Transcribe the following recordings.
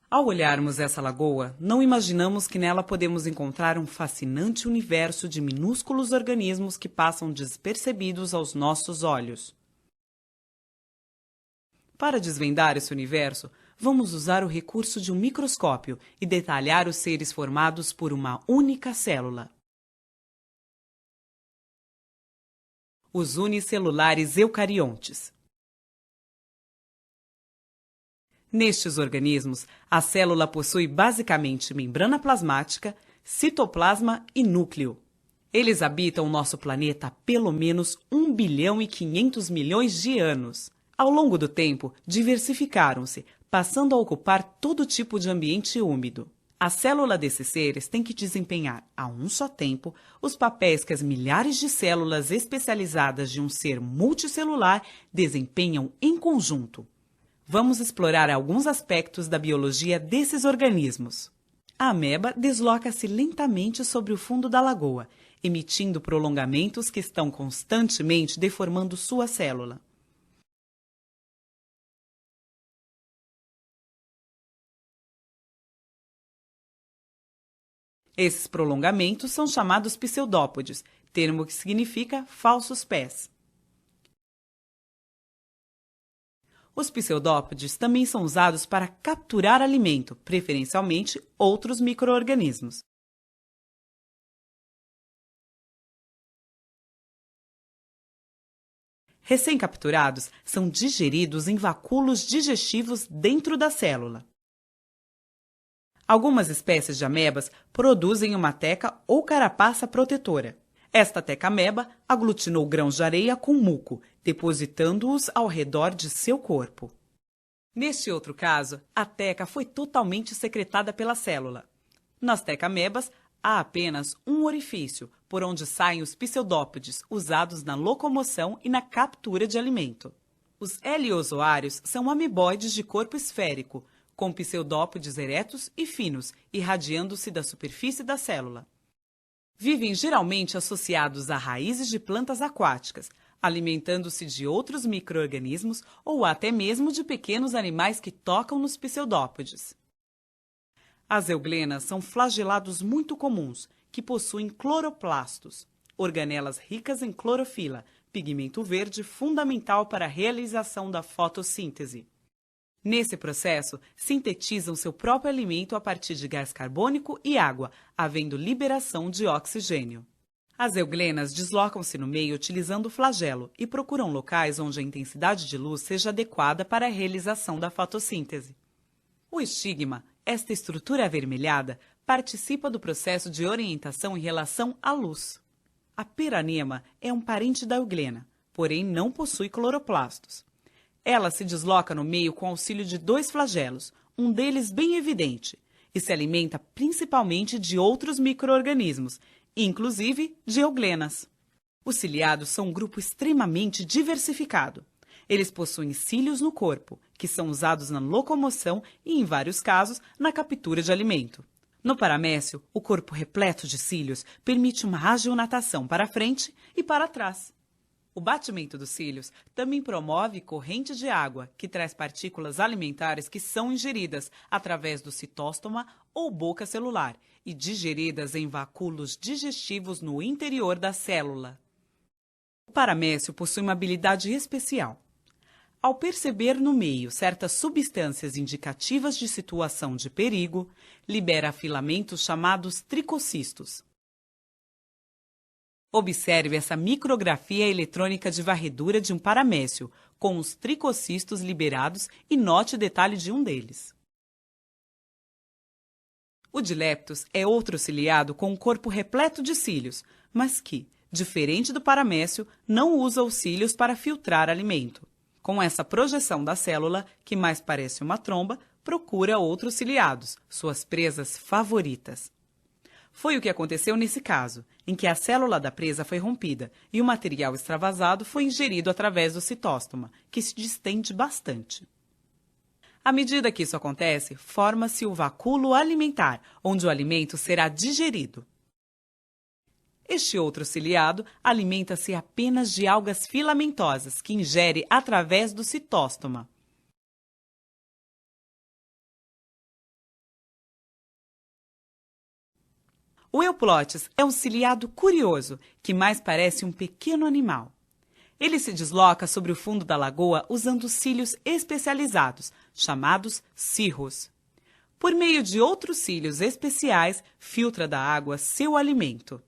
Ao olharmos essa lagoa, não imaginamos que nela podemos encontrar um fascinante universo de minúsculos organismos que passam despercebidos aos nossos olhos. Para desvendar esse universo, vamos usar o recurso de um microscópio e detalhar os seres formados por uma única célula. Os unicelulares eucariontes. Nestes organismos, a célula possui basicamente membrana plasmática, citoplasma e núcleo. Eles habitam o nosso planeta há pelo menos 1 bilhão e 500 milhões de anos. Ao longo do tempo, diversificaram-se, passando a ocupar todo tipo de ambiente úmido. A célula desses seres tem que desempenhar, a um só tempo, os papéis que as milhares de células especializadas de um ser multicelular desempenham em conjunto. Vamos explorar alguns aspectos da biologia desses organismos. A ameba desloca-se lentamente sobre o fundo da lagoa, emitindo prolongamentos que estão constantemente deformando sua célula. Esses prolongamentos são chamados pseudópodes, termo que significa falsos pés. Os pseudópodes também são usados para capturar alimento, preferencialmente outros micro-organismos. Recém-capturados são digeridos em vacúolos digestivos dentro da célula. Algumas espécies de amebas produzem uma teca ou carapaça protetora. Esta teca-ameba aglutinou grãos de areia com muco, depositando-os ao redor de seu corpo. Neste outro caso, a teca foi totalmente secretada pela célula. Nas teca-amebas, há apenas um orifício, por onde saem os pseudópodes, usados na locomoção e na captura de alimento. Os heliozoários são ameboides de corpo esférico, com pseudópodes eretos e finos, irradiando-se da superfície da célula. Vivem geralmente associados a raízes de plantas aquáticas, alimentando-se de outros micro-organismos ou até mesmo de pequenos animais que tocam nos pseudópodes. As euglenas são flagelados muito comuns, que possuem cloroplastos, organelas ricas em clorofila, pigmento verde fundamental para a realização da fotossíntese. Nesse processo, sintetizam seu próprio alimento a partir de gás carbônico e água, havendo liberação de oxigênio. As euglenas deslocam-se no meio utilizando o flagelo e procuram locais onde a intensidade de luz seja adequada para a realização da fotossíntese. O estigma, esta estrutura avermelhada, participa do processo de orientação em relação à luz. A peranema é um parente da euglena, porém não possui cloroplastos. Ela se desloca no meio com auxílio de 2 flagelos, um deles bem evidente, e se alimenta principalmente de outros micro-organismos, inclusive de euglenas. Os ciliados são um grupo extremamente diversificado. Eles possuem cílios no corpo, que são usados na locomoção e, em vários casos, na captura de alimento. No paramécio, o corpo repleto de cílios permite uma agionatação para frente e para trás. O batimento dos cílios também promove corrente de água, que traz partículas alimentares que são ingeridas através do citóstoma ou boca celular e digeridas em vacúolos digestivos no interior da célula. O paramécio possui uma habilidade especial. Ao perceber no meio certas substâncias indicativas de situação de perigo, libera filamentos chamados tricocistos. Observe essa micrografia eletrônica de varredura de um paramécio, com os tricocistos liberados e note o detalhe de um deles. O dileptus é outro ciliado com um corpo repleto de cílios, mas que, diferente do paramécio, não usa os cílios para filtrar alimento. Com essa projeção da célula, que mais parece uma tromba, procura outros ciliados, suas presas favoritas. Foi o que aconteceu nesse caso, em que a célula da presa foi rompida e o material extravasado foi ingerido através do citóstoma, que se distende bastante. À medida que isso acontece, forma-se o vacúolo alimentar, onde o alimento será digerido. Este outro ciliado alimenta-se apenas de algas filamentosas, que ingere através do citóstoma. O euplotes é um ciliado curioso, que mais parece um pequeno animal. Ele se desloca sobre o fundo da lagoa usando cílios especializados, chamados cirros. Por meio de outros cílios especiais, filtra da água seu alimento.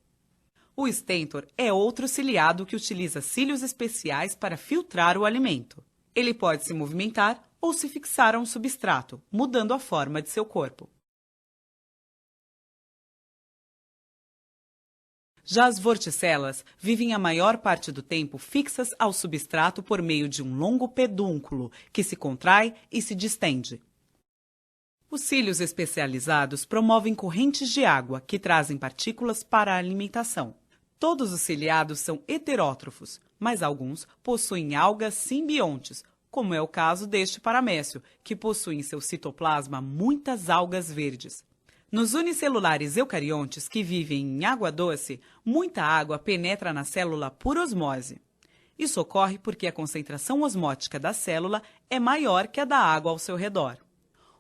O stentor é outro ciliado que utiliza cílios especiais para filtrar o alimento. Ele pode se movimentar ou se fixar a um substrato, mudando a forma de seu corpo. Já as vorticelas vivem a maior parte do tempo fixas ao substrato por meio de um longo pedúnculo, que se contrai e se distende. Os cílios especializados promovem correntes de água que trazem partículas para a alimentação. Todos os ciliados são heterótrofos, mas alguns possuem algas simbiontes, como é o caso deste paramécio, que possui em seu citoplasma muitas algas verdes. Nos unicelulares eucariontes que vivem em água doce, muita água penetra na célula por osmose. Isso ocorre porque a concentração osmótica da célula é maior que a da água ao seu redor.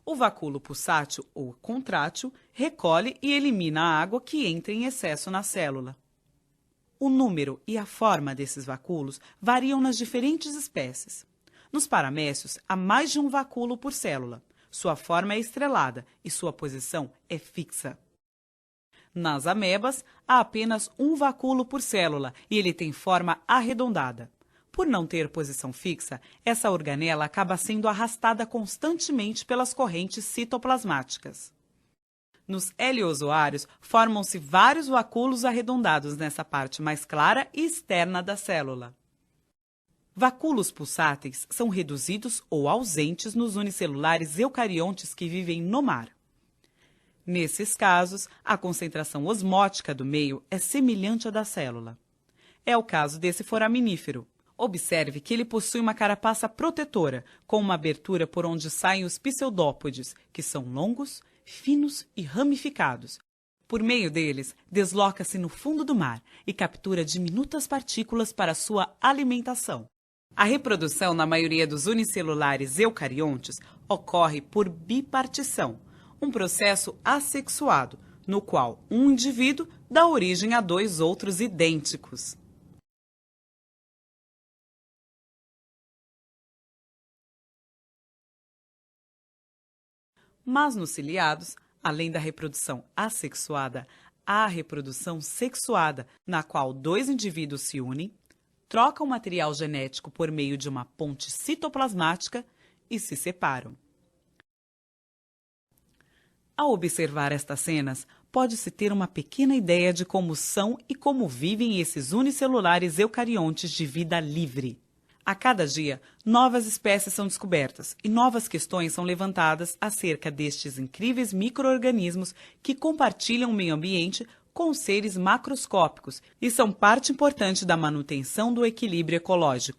O vacúolo pulsátil ou contrátil recolhe e elimina a água que entra em excesso na célula. O número e a forma desses vacúolos variam nas diferentes espécies. Nos paramécios, há mais de um vacúolo por célula. Sua forma é estrelada e sua posição é fixa. Nas amebas, há apenas um vacúolo por célula e ele tem forma arredondada. Por não ter posição fixa, essa organela acaba sendo arrastada constantemente pelas correntes citoplasmáticas. Nos heliozoários, formam-se vários vacúolos arredondados nessa parte mais clara e externa da célula. Vacúolos pulsáteis são reduzidos ou ausentes nos unicelulares eucariontes que vivem no mar. Nesses casos, a concentração osmótica do meio é semelhante à da célula. É o caso desse foraminífero. Observe que ele possui uma carapaça protetora, com uma abertura por onde saem os pseudópodes, que são longos, finos e ramificados. Por meio deles, desloca-se no fundo do mar e captura diminutas partículas para sua alimentação. A reprodução na maioria dos unicelulares eucariontes ocorre por bipartição, um processo assexuado, no qual um indivíduo dá origem a dois outros idênticos. Mas nos ciliados, além da reprodução assexuada, há a reprodução sexuada, na qual dois indivíduos se unem, trocam material genético por meio de uma ponte citoplasmática e se separam. Ao observar estas cenas, pode-se ter uma pequena ideia de como são e como vivem esses unicelulares eucariontes de vida livre. A cada dia, novas espécies são descobertas e novas questões são levantadas acerca destes incríveis micro-organismos que compartilham o meio ambiente com seres macroscópicos e são parte importante da manutenção do equilíbrio ecológico.